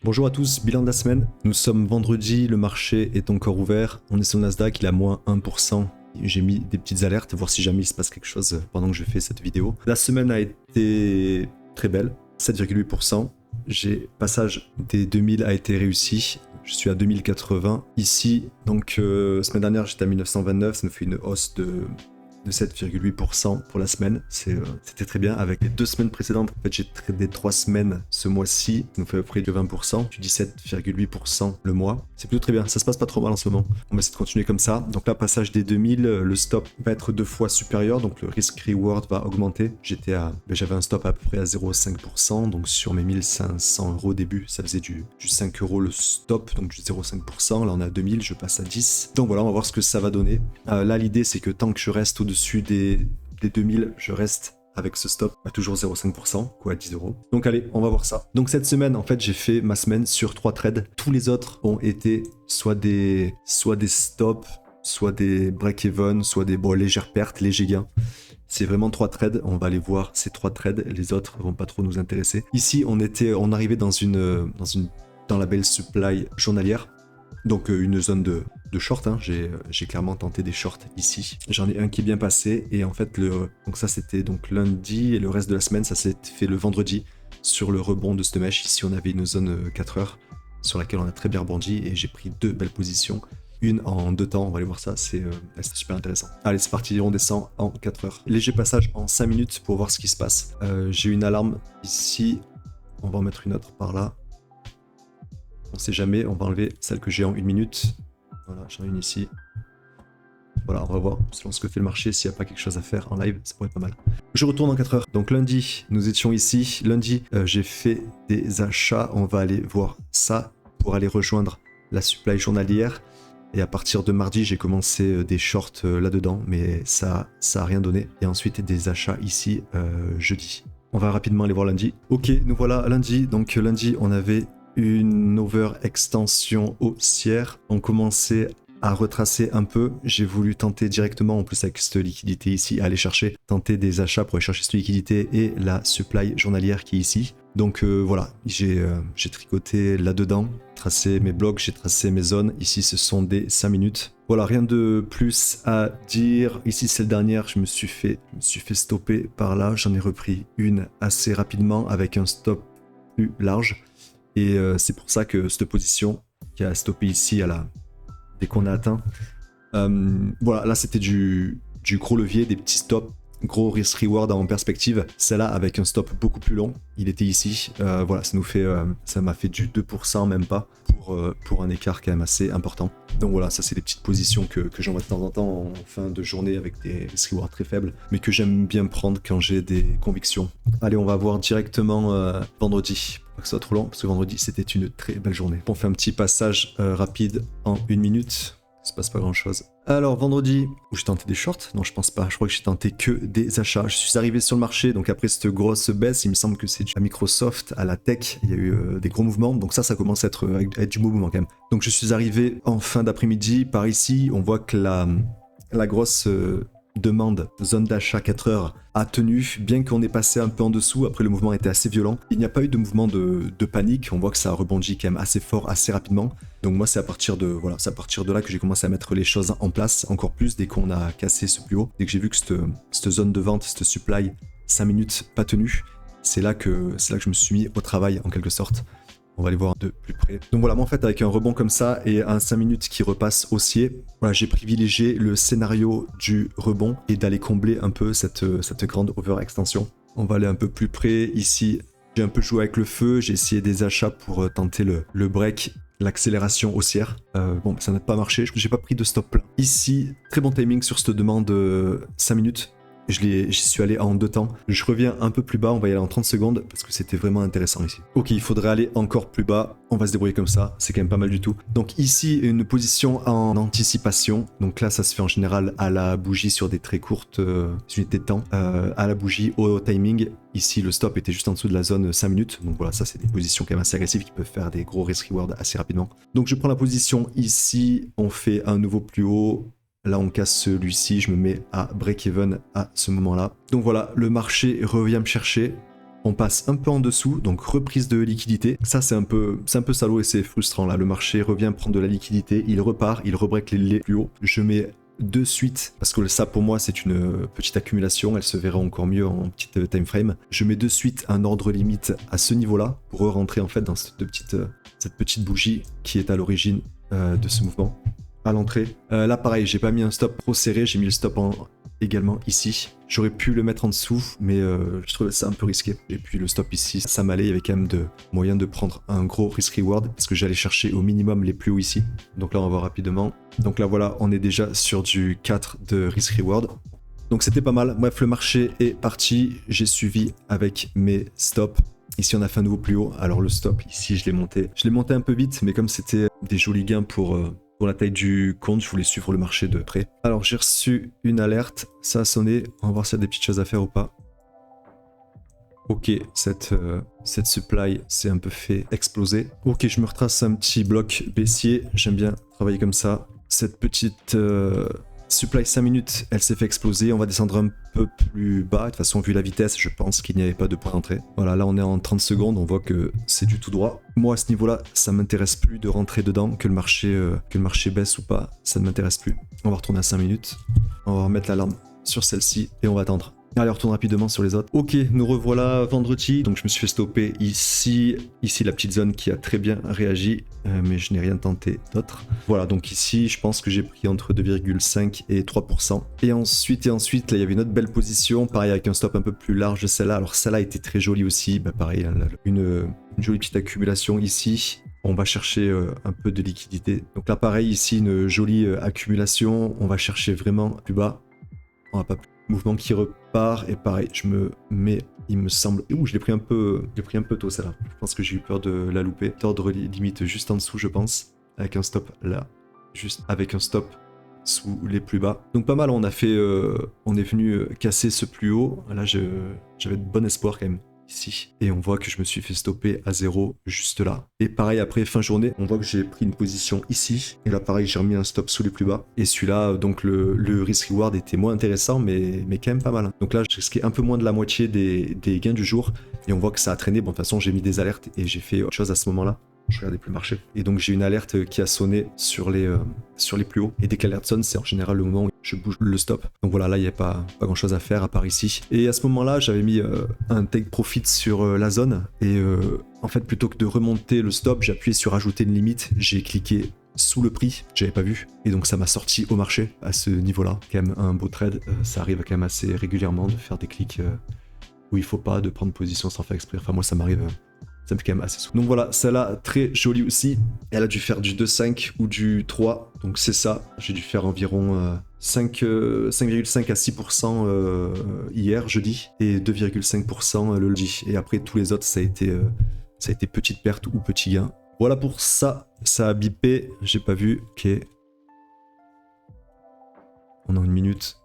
Bonjour à tous, bilan de la semaine. Nous sommes vendredi, le marché est encore ouvert. On est sur le Nasdaq, il a moins 1%. J'ai mis des petites alertes, voir si jamais il se passe quelque chose pendant que je fais cette vidéo. La semaine a été très belle, 7,8%. Passage des 2000 a été réussi. Je suis à 2080 ici. Donc, semaine dernière, j'étais à 1929. Ça me fait une hausse de 7,8% pour la semaine. C'était très bien. Avec les 2 semaines précédentes, en fait, j'ai tradé 3 semaines ce mois-ci. Ça nous fait à peu près de 20%. Du 17,8% le mois. C'est plutôt très bien. Ça se passe pas trop mal en ce moment. On va essayer de continuer comme ça. Donc là, passage des 2000, le stop va être 2 fois supérieur. Donc le risk-reward va augmenter. J'avais un stop à peu près à 0,5%. Donc sur mes 1500 € au début, ça faisait du 5 € le stop. Donc du 0,5%. Là, on est à 2000. Je passe à 10. Donc voilà, on va voir ce que ça va donner. Là, l'idée, c'est que tant que je reste au-dessus des 2000, je reste avec ce stop à toujours 0,5%, quoi, 10 €. Donc allez, on va voir ça. Donc cette semaine, en fait, j'ai fait ma semaine sur 3 trades. Tous les autres ont été soit des stops, soit des break-even, soit des légères pertes, légers gains. C'est vraiment 3 trades, on va aller voir ces 3 trades, les autres vont pas trop nous intéresser. Ici, on arrivait dans la belle supply journalière. Donc une zone de short, hein. J'ai clairement tenté des shorts ici. J'en ai un qui est bien passé et en fait donc ça c'était donc lundi et le reste de la semaine ça s'est fait le vendredi sur le rebond de cette mèche. Ici on avait une zone 4 heures sur laquelle on a très bien rebondi et j'ai pris 2 belles positions. Une en 2 temps, on va aller voir ça, c'est super intéressant. Allez c'est parti, on descend en 4 heures. Léger passage en 5 minutes pour voir ce qui se passe. J'ai une alarme ici, on va en mettre une autre par là. On sait jamais, on va enlever celle que j'ai en 1 minute. Voilà, j'en ai une ici. Voilà, on va voir selon ce que fait le marché, s'il n'y a pas quelque chose à faire en live, ça pourrait être pas mal. Je retourne en 4 heures. Donc lundi, nous étions ici. Lundi, j'ai fait des achats. On va aller voir ça pour aller rejoindre la supply journalière. Et à partir de mardi, j'ai commencé des shorts là-dedans, mais ça a rien donné. Et ensuite, des achats ici jeudi. On va rapidement aller voir lundi. Ok, nous voilà lundi. Donc lundi, on avait une over-extension haussière. On commençait à retracer un peu. J'ai voulu tenter directement, en plus avec cette liquidité ici, aller tenter des achats pour aller chercher cette liquidité et la supply journalière qui est ici. Donc voilà, j'ai tricoté là-dedans, tracé mes blocs, j'ai tracé mes zones. Ici, ce sont des 5 minutes. Voilà, rien de plus à dire. Ici, c'est le dernier, je me suis fait stopper par là. J'en ai repris une assez rapidement avec un stop plus large. Et c'est pour ça que cette position qui a stoppé ici dès qu'on a atteint. Voilà, là c'était du gros levier, des petits stops, gros risk reward en perspective. Celle-là avec un stop beaucoup plus long, il était ici. Voilà, ça m'a fait du 2%, même pas, pour un écart quand même assez important. Donc voilà, ça c'est des petites positions que j'envoie de temps en temps en fin de journée avec des risk rewards très faibles, mais que j'aime bien prendre quand j'ai des convictions. Allez, on va voir directement vendredi. Pas que ce soit trop long, parce que vendredi c'était une très belle journée. On fait un petit passage rapide en 1 minute. Il se passe pas grand chose. Alors vendredi, où j'ai tenté des shorts? Non, je pense pas. Je crois que j'ai tenté que des achats. Je suis arrivé sur le marché, donc après cette grosse baisse, il me semble que c'est à Microsoft, à la tech, il y a eu des gros mouvements. Donc ça commence à être du beau mouvement quand même. Donc je suis arrivé en fin d'après-midi par ici. On voit que la grosse demande, zone d'achat 4 heures, a tenu, bien qu'on ait passé un peu en dessous. Après le mouvement était assez violent. Il n'y a pas eu de mouvement de panique. On voit que ça a rebondi quand même assez fort, assez rapidement. Donc moi c'est à partir de là que j'ai commencé à mettre les choses en place encore plus dès qu'on a cassé ce plus haut. Dès que j'ai vu que cette zone de vente, cette supply 5 minutes pas tenue, c'est là que je me suis mis au travail en quelque sorte. On va aller voir de plus près. Donc voilà, moi en fait avec un rebond comme ça et un 5 minutes qui repasse haussier, voilà, j'ai privilégié le scénario du rebond et d'aller combler un peu cette grande over-extension. On va aller un peu plus près ici. J'ai un peu joué avec le feu, j'ai essayé des achats pour tenter le break, l'accélération haussière. Bon, ça n'a pas marché, j'ai pas pris de stop plein. Ici, très bon timing sur cette demande 5 minutes. J'y suis allé en 2 temps. Je reviens un peu plus bas, on va y aller en 30 secondes parce que c'était vraiment intéressant ici. Ok, il faudrait aller encore plus bas. On va se débrouiller comme ça, c'est quand même pas mal du tout. Donc ici, une position en anticipation. Donc là, ça se fait en général à la bougie sur des très courtes unités de temps. À la bougie, au timing. Ici, le stop était juste en dessous de la zone 5 minutes. Donc voilà, ça c'est des positions quand même assez agressives qui peuvent faire des gros risk reward assez rapidement. Donc je prends la position ici, on fait un nouveau plus haut. Là, on casse celui-ci, je me mets à break-even à ce moment-là. Donc voilà, le marché revient me chercher. on passe un peu en dessous, donc reprise de liquidité. Ça, c'est un peu salaud et c'est frustrant là. Le marché revient prendre de la liquidité, il repart, il rebreak les plus hauts. Je mets de suite, parce que ça pour moi c'est une petite accumulation, elle se verra encore mieux en petite time frame. Je mets de suite un ordre limite à ce niveau-là pour rentrer en fait dans cette petite bougie qui est à l'origine de ce mouvement. À l'entrée. Là pareil, j'ai pas mis un stop trop serré, j'ai mis le stop également ici. J'aurais pu le mettre en dessous, mais je trouvais ça un peu risqué. Et puis le stop ici, ça m'allait, il y avait quand même moyen de prendre un gros risk reward, parce que j'allais chercher au minimum les plus hauts ici. Donc là on va voir rapidement. Donc là voilà, on est déjà sur du 4 de risk reward. Donc c'était pas mal. Bref, le marché est parti, j'ai suivi avec mes stops. Ici on a fait un nouveau plus haut, alors le stop ici je l'ai monté un peu vite, mais comme c'était des jolis gains pour la taille du compte, je voulais suivre le marché de près. Alors j'ai reçu une alerte, ça a sonné, on va voir s'il y a des petites choses à faire ou pas. Ok, cette supply s'est un peu fait exploser. Ok, je me retrace un petit bloc baissier, j'aime bien travailler comme ça. Cette petite supply 5 minutes, elle s'est fait exploser, on va descendre un peu plus bas. De toute façon, vu la vitesse, je pense qu'il n'y avait pas de point d'entrée. Voilà, là on est en 30 secondes, on voit que c'est du tout droit. Moi à ce niveau-là, ça m'intéresse plus de rentrer dedans, que le marché baisse ou pas, ça ne m'intéresse plus. On va retourner à 5 minutes, on va remettre l'alarme sur celle-ci et on va attendre. Allez, on retourne rapidement sur les autres. Ok, nous revoilà vendredi. Donc je me suis fait stopper ici. Ici, la petite zone qui a très bien réagi. Mais je n'ai rien tenté d'autre. Voilà, donc ici, je pense que j'ai pris entre 2,5 et 3%. Et ensuite, là, il y avait une autre belle position. Pareil, avec un stop un peu plus large, celle-là. Alors celle-là était très jolie aussi. Bah, pareil, une jolie petite accumulation ici. On va chercher un peu de liquidité. Donc là, pareil, ici, une jolie accumulation. On va chercher vraiment plus bas. On va pas plus. Mouvement qui repart et pareil, je me mets, il me semble, ouh, je l'ai pris un peu tôt celle-là. Je pense que j'ai eu peur de la louper. Ordre limite juste en dessous, je pense, avec un stop là, juste avec un stop sous les plus bas. Donc pas mal, on est venu casser ce plus haut. Là, j'avais de bon espoir quand même ici. Et on voit que je me suis fait stopper à 0 juste là. Et pareil, après fin journée, on voit que j'ai pris une position ici. Et là, pareil, j'ai remis un stop sous les plus bas. Et celui-là, donc le risk reward était moins intéressant, mais quand même pas mal. Donc là, je risquais un peu moins de la moitié des gains du jour. Et on voit que ça a traîné. Bon, de toute façon, j'ai mis des alertes et j'ai fait autre chose à ce moment-là. Je regardais plus le marché. Et donc j'ai une alerte qui a sonné sur les plus hauts. Et dès que l'alerte sonne, c'est en général le moment où je bouge le stop. Donc voilà, là il n'y a pas grand chose à faire à part ici. Et à ce moment-là, j'avais mis un take profit sur la zone. Et en fait, plutôt que de remonter le stop, j'ai appuyé sur ajouter une limite. J'ai cliqué sous le prix, j'avais pas vu. Et donc ça m'a sorti au marché à ce niveau-là. Quand même un beau trade. Ça arrive quand même assez régulièrement de faire des clics où il faut pas, de prendre position sans faire exprès. Enfin moi ça m'arrive. Ça me fait quand même assez souvent. Donc voilà, celle-là, très jolie aussi. Elle a dû faire du 2,5 ou du 3. Donc c'est ça. J'ai dû faire environ 5,5 à 6% hier, jeudi. Et 2,5% le lundi. Et après, tous les autres, ça a été petite perte ou petit gain. Voilà pour ça. Ça a bipé. J'ai pas vu. Ok. On a une minute.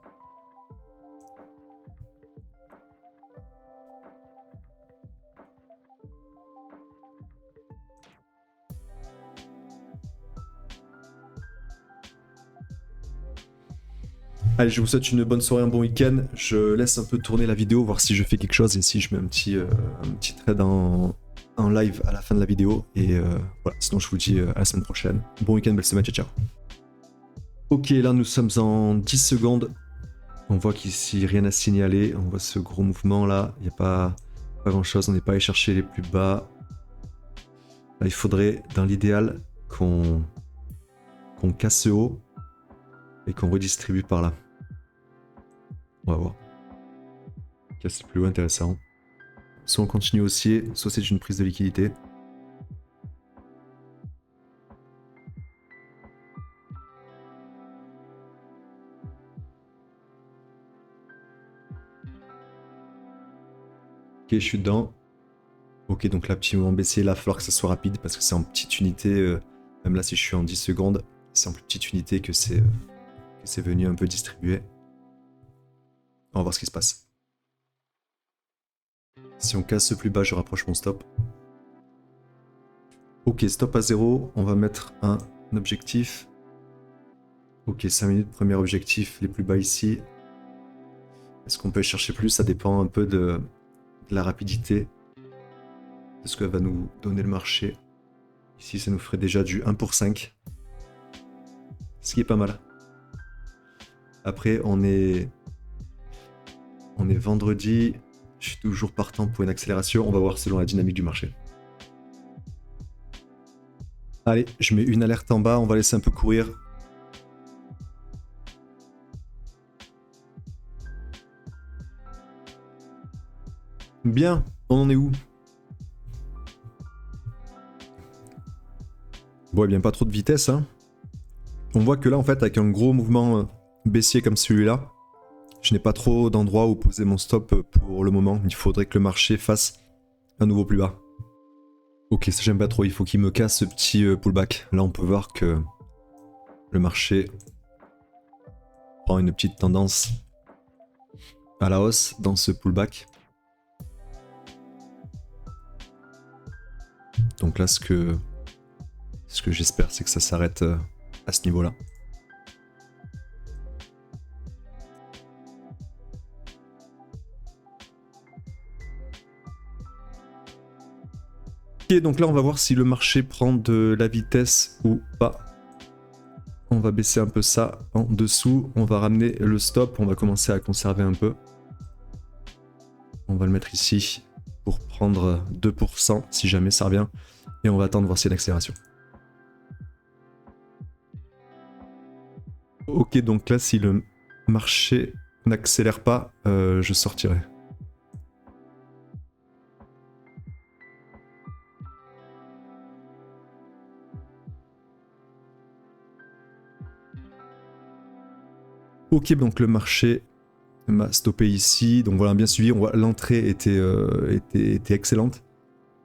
Allez, je vous souhaite une bonne soirée, un bon week-end. Je laisse un peu tourner la vidéo, voir si je fais quelque chose et si je mets un petit trade en live à la fin de la vidéo. Et voilà, sinon je vous dis à la semaine prochaine. Bon week-end, belle semaine, ciao ciao. Ok, là nous sommes en 10 secondes. On voit qu'ici rien à signaler. On voit ce gros mouvement là. Il n'y a pas grand chose, on n'est pas allé chercher les plus bas. Là, il faudrait, dans l'idéal, qu'on casse ce haut et qu'on redistribue par là. On va voir. Casse plus haut, intéressant. Soit on continue haussier, soit c'est une prise de liquidité. Ok, je suis dedans. Ok, donc là, petit mouvement baissier, là, il va falloir que ça soit rapide parce que c'est en petite unité. Même là, si je suis en 10 secondes, c'est en petite unité que c'est venu un peu distribuer. On va voir ce qui se passe. Si on casse ce plus bas, je rapproche mon stop. Ok, stop à 0. On va mettre un objectif. Ok, 5 minutes, premier objectif, les plus bas ici. Est-ce qu'on peut chercher plus? Ça dépend un peu de la rapidité C'est ce que va nous donner le marché. Ici, ça nous ferait déjà du 1 pour 5. Ce qui est pas mal. Après, on est vendredi. Je suis toujours partant pour une accélération. On va voir selon la dynamique du marché. Allez, je mets une alerte en bas. On va laisser un peu courir. Bien, on en est où? Bon, eh bien, pas trop de vitesse, hein. On voit que là, en fait, avec un gros mouvement baissier comme celui-là, je n'ai pas trop d'endroit où poser mon stop pour le moment. Il faudrait que le marché fasse un nouveau plus bas. Ok, ça j'aime pas trop. Il faut qu'il me casse ce petit pullback. Là, on peut voir que le marché prend une petite tendance à la hausse dans ce pullback. Donc là, ce que j'espère, c'est que ça s'arrête à ce niveau-là. Ok, donc là, on va voir si le marché prend de la vitesse ou pas. On va baisser un peu ça en dessous. On va ramener le stop. On va commencer à conserver un peu. On va le mettre ici pour prendre 2% si jamais ça revient. Et on va attendre voir s'il y a une accélération. Ok, donc là, si le marché n'accélère pas, je sortirai. Ok, donc le marché m'a stoppé ici. Donc voilà, bien suivi. On voit l'entrée était excellente.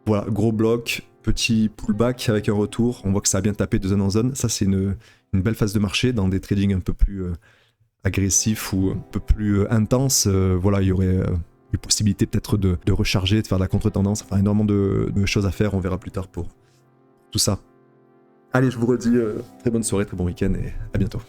Voilà, gros bloc, petit pullback avec un retour. On voit que ça a bien tapé de zone en zone. Ça, c'est une belle phase de marché dans des tradings un peu plus agressifs ou un peu plus intenses. Voilà, il y aurait eu possibilité peut-être de recharger, de faire de la contre-tendance. Enfin, énormément de choses à faire. On verra plus tard pour tout ça. Allez, je vous redis très bonne soirée, très bon week-end et à bientôt.